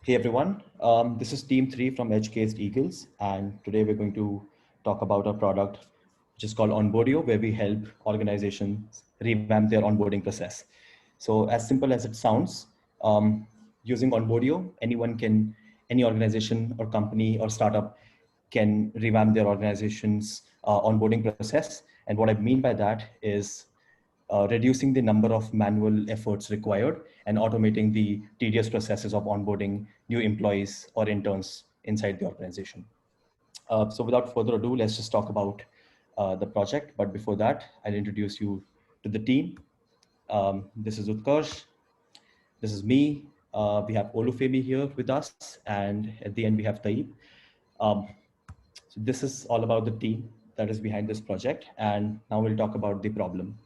Hey everyone, this is Team 3 from Edgecased Eagles, and today we're going to talk about our product, which is called Onboardio, where we help organizations revamp their onboarding process. So, as simple as it sounds, using Onboardio, any organization or company or startup can revamp their organization's onboarding process. And what I mean by that is reducing the number of manual efforts required and automating the tedious processes of onboarding new employees or interns inside the organization. So without further ado, let's just talk about the project. But before that, I'll introduce you to the team. This is Utkarsh. This is me. We have Olufemi here with us. And at the end, we have Taib. Um, so this is all about the team that is behind this project. And now we'll talk about the problem.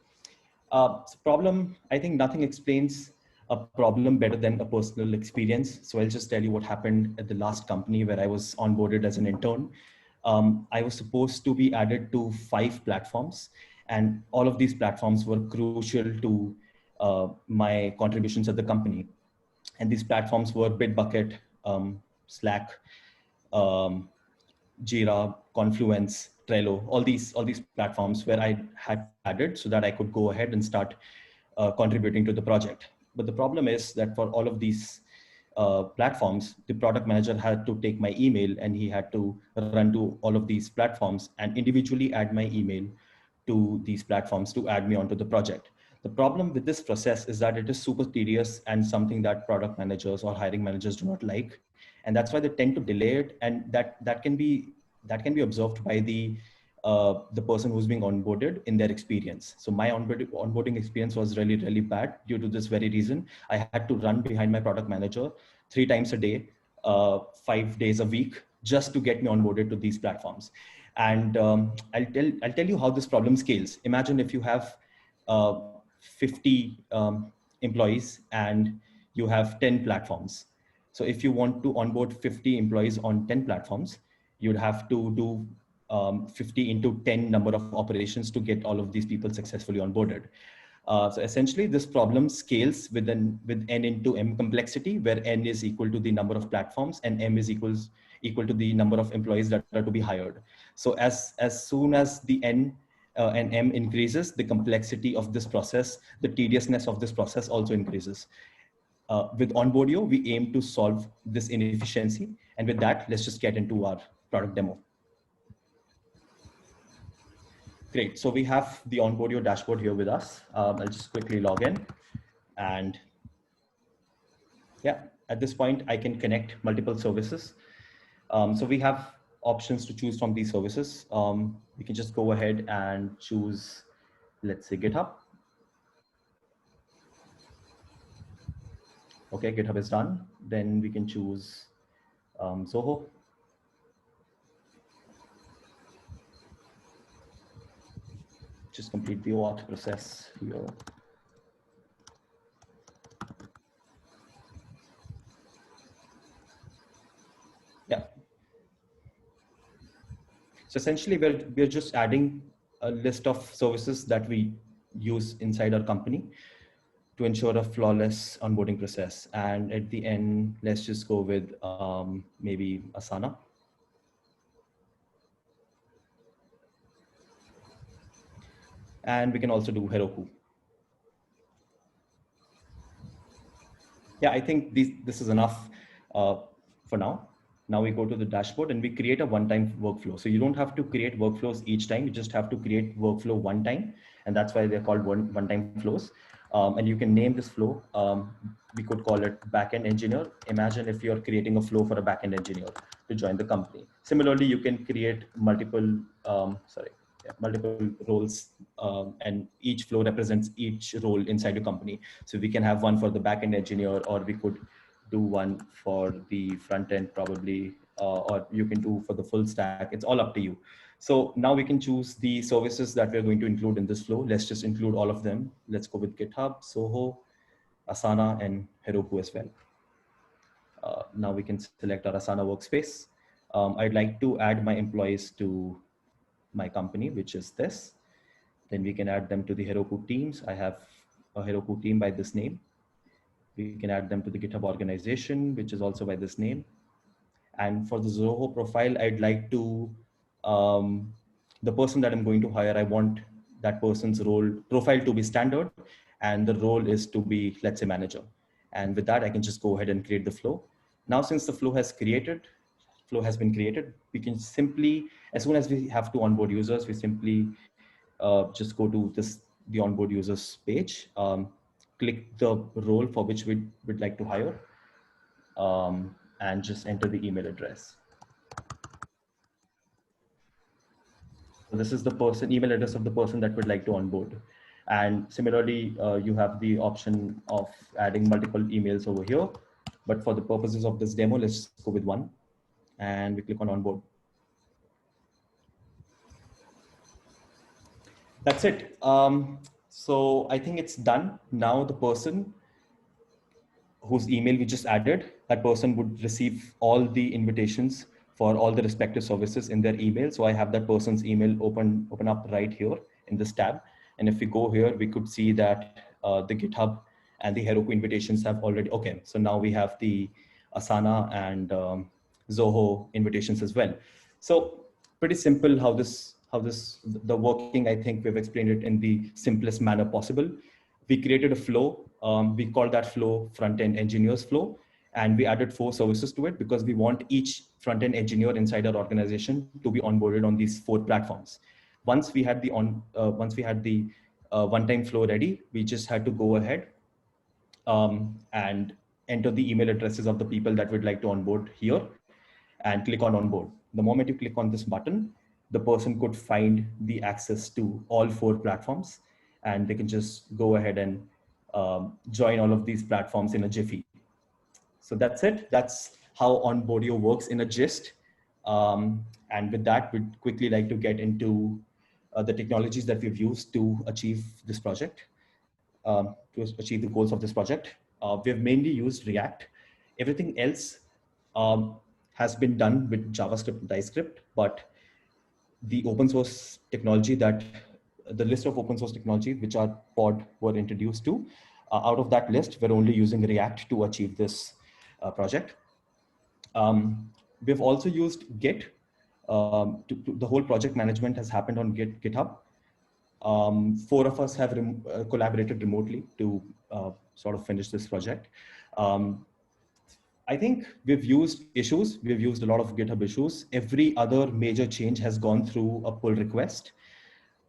Problem, I think nothing explains a problem better than a personal experience. So I'll just tell you what happened at the last company where I was onboarded as an intern. I was supposed to be added to 5 platforms, and all of these platforms were crucial to my contributions at the company. And these platforms were Bitbucket, Slack, um, Jira, Confluence, Trello, all these platforms where I had to be added so that I could go ahead and start contributing to the project. But the problem is that for all of these platforms, the product manager had to take my email and he had to run to all of these platforms and individually add my email to these platforms to add me onto the project. The problem with this process is that it is super tedious and something that product managers or hiring managers do not like, and that's why they tend to delay it. And that can be observed by the person who's being onboarded in their experience. So my onboarding experience was really bad due to this very reason. I had to run behind my product manager 3 times a day, 5 days a week, just to get me onboarded to these platforms. And I'll tell you how this problem scales. Imagine if you have 50 employees and you have 10 platforms. So if you want to onboard 50 employees on 10 platforms, you'd have to do 50 into 10 number of operations to get all of these people successfully onboarded. So essentially, this problem scales with n into m complexity, where n is equal to the number of platforms and m is equal to the number of employees that are to be hired. So as soon as the n and m increases, the complexity of this process, the tediousness of this process also increases. With Onboardio, we aim to solve this inefficiency. And with that, let's just get into our product demo. Great. So we have the Onboardio dashboard here with us. I'll just quickly log in. And yeah, at this point, I can connect multiple services. So we have options to choose from these services. We can just go ahead and choose, let's say, GitHub. Okay, GitHub is done. Then we can choose Zoho. Just complete the auth process here. Yeah. So essentially, we're just adding a list of services that we use inside our company to ensure a flawless onboarding process. And at the end, let's just go with maybe Asana. And we can also do Heroku. Yeah, I think this is enough for now. Now we go to the dashboard and we create a one-time workflow. So you don't have to create workflows each time. You just have to create workflow one time. And that's why they're called one-time flows. And you can name this flow. We could call it backend engineer. Imagine if you're creating a flow for a backend engineer to join the company. Similarly, you can create multiple roles, and each flow represents each role inside your company. So we can have one for the backend engineer, or we could do one for the front end probably, or you can do for the full stack. It's all up to you. So now we can choose the services that we're going to include in this flow. Let's just include all of them. Let's go with GitHub, Zoho, Asana, and Heroku as well. Now we can select our Asana workspace. I'd like to add my employees to my company, which is this. Then we can add them to the Heroku teams. I have a Heroku team by this name. We can add them to the GitHub organization, which is also by this name. And for the Zoho profile, I'd like to, the person that I'm going to hire, I want that person's role profile to be standard, and the role is to be, let's say, manager. And with that, I can just go ahead and create the flow. Now, since the flow has been created, we can simply, as soon as we have to onboard users, we simply just go to the onboard users page, click the role for which we would like to hire, and just enter the email address. So this is the email address of the person that would like to onboard. And similarly, you have the option of adding multiple emails over here. But for the purposes of this demo, let's go with one. And we click on onboard. That's it. So I think it's done. Now the person whose email we just added, that person would receive all the invitations for all the respective services in their email. So I have that person's email open up right here in this tab. And if we go here, we could see that the GitHub and the Heroku invitations have already, okay. So now we have the Asana and Zoho invitations as well. So pretty simple how the working, I think we've explained it in the simplest manner possible. We created a flow. We called that flow front-end engineers flow. And we added 4 services to it because we want each front-end engineer inside our organization to be onboarded on these 4 platforms. Once we had the one-time flow ready, we just had to go ahead and enter the email addresses of the people that we'd like to onboard here and click on onboard. The moment you click on this button, the person could find the access to all 4 platforms, and they can just go ahead and join all of these platforms in a jiffy. So that's it. That's how Onbodio works in a gist. And with that, we'd quickly like to get into the technologies that we've used to achieve this project, to achieve the goals of this project. We've mainly used React. Everything else has been done with JavaScript and TypeScript, but the open source technology the list of open source technology which our pod were introduced to, out of that list, we're only using React to achieve this project. We've also used Git. The whole project management has happened on GitHub. 4 of us have collaborated remotely to sort of finish this project. I think we've used issues. We've used a lot of GitHub issues. Every other major change has gone through a pull request.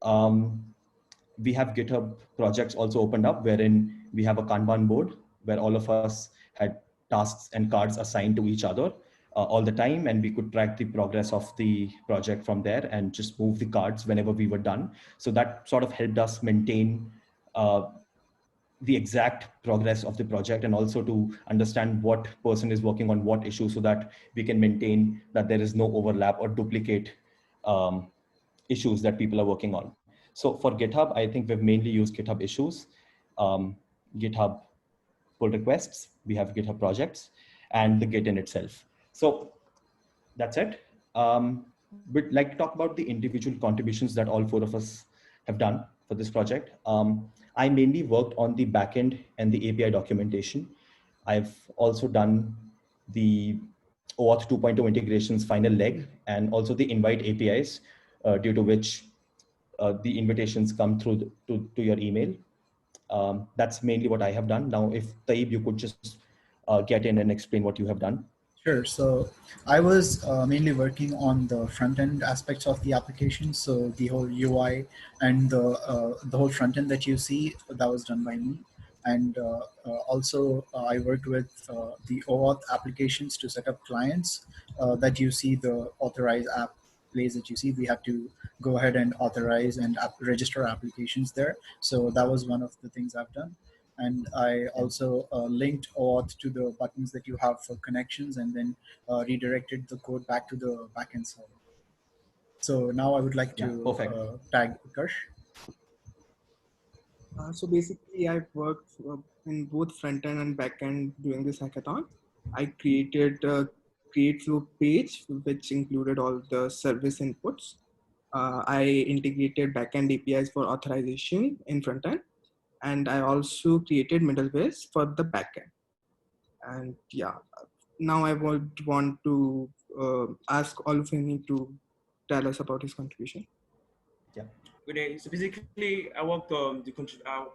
We have GitHub projects also opened up wherein we have a Kanban board where all of us had tasks and cards assigned to each other all the time, and we could track the progress of the project from there and just move the cards whenever we were done. So that sort of helped us maintain the exact progress of the project, and also to understand what person is working on what issue, so that we can maintain that there is no overlap or duplicate issues that people are working on. So for GitHub, I think we've mainly used GitHub issues, GitHub pull requests, we have GitHub projects, and the Git in itself. So that's it. We'd like to talk about the individual contributions that all 4 of us have done for this project. I mainly worked on the backend and the API documentation. I've also done the OAuth 2.0 integrations final leg, and also the invite APIs, due to which the invitations come through to your email. That's mainly what I have done. Now, if Taib, you could just get in and explain what you have done. Sure. So I was mainly working on the front end aspects of the application. So the whole UI and the whole front end that you see, that was done by me. And also I worked with the OAuth applications to set up clients that you see, the authorize app place that you see. We have to go ahead and authorize and register applications there. So that was one of the things I've done. And I also linked OAuth to the buttons that you have for connections, and then redirected the code back to the backend side. So now I would like to tag Utkarsh. So basically, I've worked in both front end and back end during this hackathon. I created a create flow page, which included all the service inputs. I integrated backend APIs for authorization in front end. And I also created middlewares for the backend. And yeah, now I would want to ask Olufemi to tell us about his contribution. Yeah. Good day. So basically, I worked on I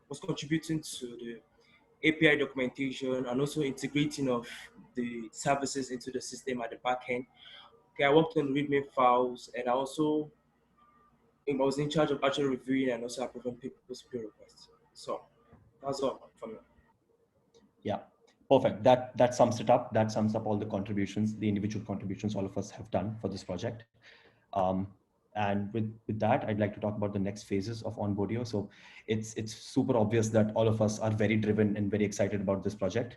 was contributing to the API documentation and also integrating of the services into the system at the back end. Okay, I worked on README files, and I was in charge of actually reviewing and also approving people's pull requests. So that's all for me. Yeah, perfect. That sums it up. That sums up all the contributions, the individual contributions all of us have done for this project. And with that, I'd like to talk about the next phases of Onbodio. So it's super obvious that all of us are very driven and very excited about this project.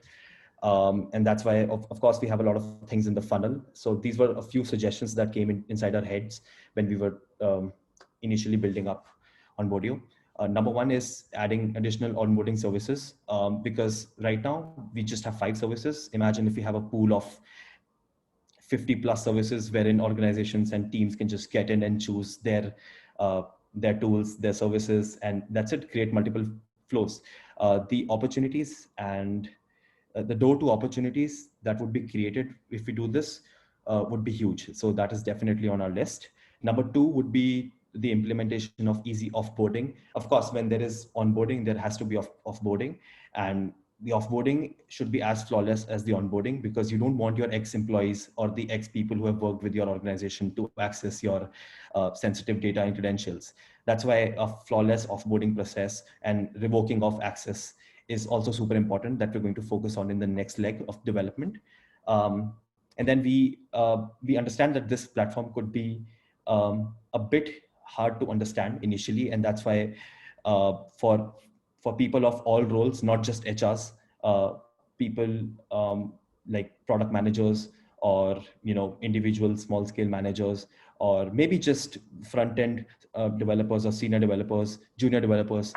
And that's why, of course, we have a lot of things in the funnel. So these were a few suggestions that came inside our heads when we were initially building up Onbodio. Number one is adding additional onboarding services, because right now we just have 5 services. Imagine if we have a pool of 50 plus services wherein organizations and teams can just get in and choose their tools, their services, and that's it, create multiple flows. The opportunities and the door to opportunities that would be created if we do this would be huge. So that is definitely on our list. Number 2 would be the implementation of easy offboarding. Of course, when there is onboarding, there has to be offboarding, and the offboarding should be as flawless as the onboarding, because you don't want your ex-employees or the ex-people who have worked with your organization to access your sensitive data and credentials. That's why a flawless offboarding process and revoking of access is also super important, that we're going to focus on in the next leg of development. And then we understand that this platform could be a bit hard to understand initially, and that's why for people of all roles, not just HRs, people like product managers, or individual small scale managers, or maybe just front end developers or senior developers, junior developers,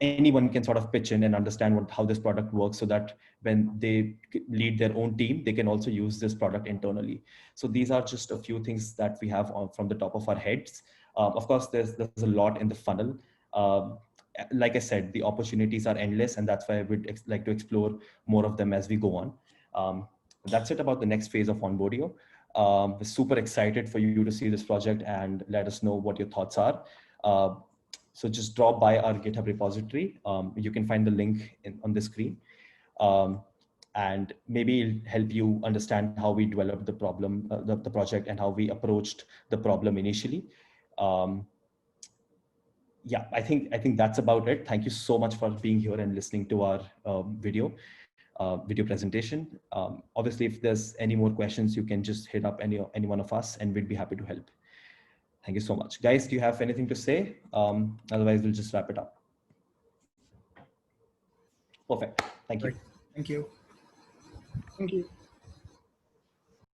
anyone can sort of pitch in and understand how this product works, so that when they lead their own team, they can also use this product internally. So these are just a few things that we have from the top of our heads. Of course, there's a lot in the funnel. Like I said, the opportunities are endless, and that's why I would like to explore more of them as we go on. That's it about the next phase of Onbodio. We're super excited for you to see this project and let us know what your thoughts are. So just drop by our GitHub repository. You can find the link on the screen. And maybe it'll help you understand how we developed the problem, the project, and how we approached the problem initially. Yeah, I think that's about it. Thank you so much for being here and listening to our video presentation. Obviously, if there's any more questions, you can just hit up any one of us, and we'd be happy to help. Thank you so much. Guys, do you have anything to say? Otherwise, we'll just wrap it up. Perfect. Thank you. Thank you. Thank you.